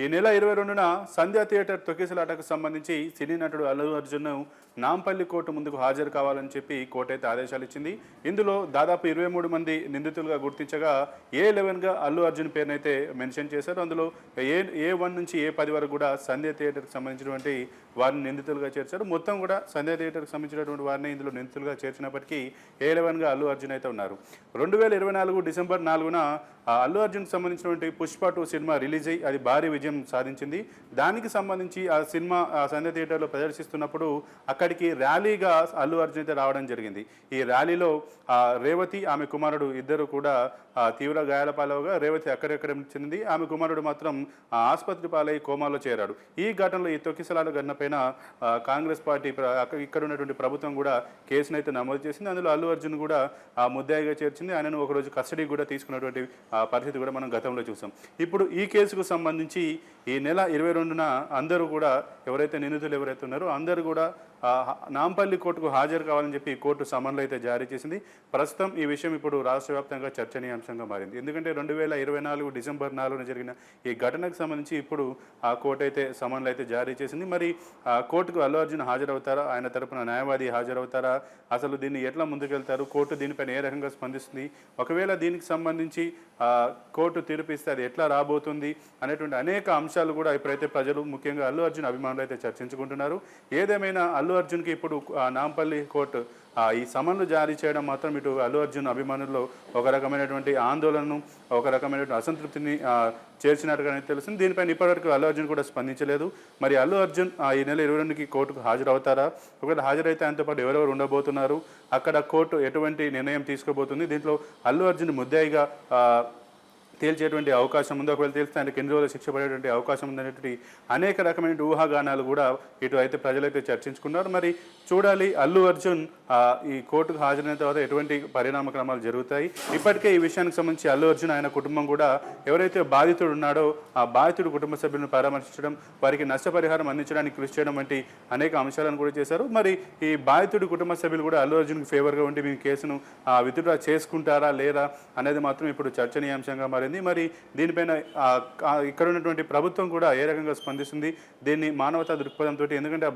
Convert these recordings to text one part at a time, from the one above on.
ఈ నెల 22న సంధ్య థియేటర్ తొక్కిసలాటకు సంబంధించి సినీ నటుడు అల్లు అర్జున్ నాంపల్లి కోర్టు ముందుకు హాజరు కావాలని చెప్పి కోర్టు అయితే ఆదేశాలు ఇచ్చింది. ఇందులో దాదాపు 23 మంది నిందితులుగా గుర్తించగా A11గా అల్లు అర్జున్ పేరునైతే మెన్షన్ చేశారు. అందులో A1 నుంచి A10 వరకు కూడా సంధ్య థియేటర్కి సంబంధించినటువంటి వారిని నిందితులుగా చేర్చారు. మొత్తం కూడా సంధ్య థియేటర్కి సంబంధించినటువంటి వారిని ఇందులో నిందితులుగా చేర్చినప్పటికీ A11గా అల్లు అర్జున్ అయితే ఉన్నారు. 2024 డిసెంబర్ 4న అల్లు అర్జున్కి సంబంధించినటువంటి పుష్ప 2 సినిమా రిలీజ్ అయ్యి అది భారీ విజయం సాధించింది. దానికి సంబంధించి ఆ సినిమా సంధ్య థియేటర్లో ప్రదర్శిస్తున్నప్పుడు అక్కడికి ర్యాలీగా అల్లు అర్జున్ అయితే రావడం జరిగింది. ఈ ర్యాలీలో రేవతి ఆమె కుమారుడు ఇద్దరు కూడా తీవ్ర గాయాల పాలవగా రేవతి అక్కడెక్కడ చెందింది. ఆమె కుమారుడు మాత్రం ఆసుపత్రి పాలై కోమాలో చేరాడు. ఈ ఘటనలో ఈ తొక్కిసలాట ఘటన పైన కాంగ్రెస్ పార్టీ ఇక్కడ ఉన్నటువంటి ప్రభుత్వం కూడా కేసును అయితే నమోదు చేసింది. అందులో అల్లు అర్జున్ కూడా ముద్దాయిగా చేర్చింది. ఆయనను ఒకరోజు కస్టడీ కూడా తీసుకున్నటువంటి పరిస్థితి కూడా మనం గతంలో చూసాం. ఇప్పుడు ఈ కేసుకు సంబంధించి ఈ నెల 22న అందరూ కూడా ఎవరైతే నిందితులు ఎవరైతే ఉన్నారో అందరూ కూడా నాంపల్లి కోర్టుకు హాజరు కావాలని చెప్పి కోర్టు సమన్లు అయితే జారీ చేసింది. ప్రస్తుతం ఈ విషయం ఇప్పుడు రాష్ట్ర వ్యాప్తంగా చర్చనీయాంశంగా మారింది. ఎందుకంటే 2024 డిసెంబర్ 4న జరిగిన ఈ ఘటనకు సంబంధించి ఇప్పుడు ఆ కోర్టు అయితే సమన్లు అయితే జారీ చేసింది. మరి కోర్టుకు అల్లు అర్జున్ హాజరవుతారా, ఆయన తరపున న్యాయవాది హాజరవుతారా, అసలు దీన్ని ఎట్లా ముందుకెళ్తారు, కోర్టు దీనిపైన ఏ రకంగా స్పందిస్తుంది, ఒకవేళ దీనికి సంబంధించి కోర్టు తీర్పు ఇస్తే అది ఎట్లా రాబోతుంది అనేటువంటి అనేక అంశాలు కూడా ఇప్పుడైతే ప్రజలు ముఖ్యంగా అల్లు అర్జున్ అభిమానులు అయితే చర్చించుకుంటున్నారు. ఏదేమైనా అల్లు అర్జున్కి ఇప్పుడు నాంపల్లి కోర్టు ఈ సమన్లు జారీ చేయడం మాత్రం ఇటు అల్లు అర్జున్ అభిమానుల్లో ఒక రకమైనటువంటి ఆందోళనను, ఒక రకమైనటువంటి అసంతృప్తిని చేర్చినట్టుగానే తెలిసింది. దీనిపైన ఇప్పటివరకు అల్లు అర్జున్ కూడా స్పందించలేదు. మరి అల్లు అర్జున్ ఈ నెల 22కి కోర్టుకు హాజరవుతారా, ఒకవేళ హాజరైతే ఆయనతో పాటు ఎవరెవరు ఉండబోతున్నారు, అక్కడ కోర్టు ఎటువంటి నిర్ణయం తీసుకోబోతుంది, దీంట్లో అల్లు అర్జున్ ముద్దాయిగా తేల్చేటువంటి అవకాశం ఉంది, ఒకవేళ తేలిస్తే ఆయనకు ఎన్ని రోజులు శిక్ష పడేటువంటి అవకాశం ఉందనేటువంటి అనేక రకమైన ఊహాగానాలు కూడా ఇటు అయితే ప్రజలైతే చర్చించుకున్నారు. మరి చూడాలి అల్లు అర్జున్ ఈ కోర్టుకు హాజరైన తర్వాత ఎటువంటి పరిణామక్రమాలు జరుగుతాయి. ఇప్పటికే ఈ విషయానికి సంబంధించి అల్లు అర్జున్ ఆయన కుటుంబం కూడా ఎవరైతే బాధితుడు ఉన్నాడో ఆ బాధితుడు కుటుంబ సభ్యులను పరామర్శించడం, వారికి నష్టపరిహారం అందించడానికి కృషి చేయడం వంటి అనేక అంశాలను కూడా చేశారు. మరి ఈ బాధితుడి కుటుంబ సభ్యులు కూడా అల్లు అర్జున్కి ఫేవర్గా ఉండి మీ కేసును విత్డ్రా చేసుకుంటారా లేదా అనేది మాత్రం ఇప్పుడు చర్చనీయాంశంగా మారింది. మరి దీనిపైన ఇక్కడ ఉన్నటువంటి ప్రభుత్వం కూడా ఏ రకంగా స్పందిస్తుంది, దీన్ని మానవతా దృక్పథంతో, ఎందుకంటే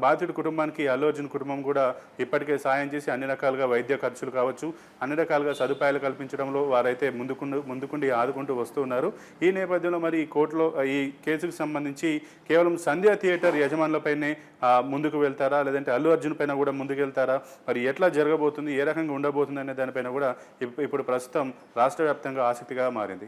బాధితుడి కుటుంబానికి అల్లు అర్జున్ కుటుంబం కూడా ఇప్పటికే సాయం చేసి అన్ని రకాలుగా వైద్య ఖర్చులు కావచ్చు, అన్ని రకాలుగా సదుపాయాలు కల్పించడంలో వారైతే ముందుకుండి ఆదుకుంటూ వస్తూ ఉన్నారు. ఈ నేపథ్యంలో మరి ఈ కోర్టులో ఈ కేసుకు సంబంధించి కేవలం సంధ్య థియేటర్ యజమానులపైనే ముందుకు వెళ్తారా, లేదంటే అల్లు అర్జున్ పైన కూడా ముందుకు వెళ్తారా, మరి ఎట్లా జరగబోతుంది, ఏ రకంగా ఉండబోతుంది అనే దానిపైన కూడా ఇప్పుడు ప్రస్తుతం రాష్ట్ర వ్యాప్తంగా ఆసక్తిగా మారింది.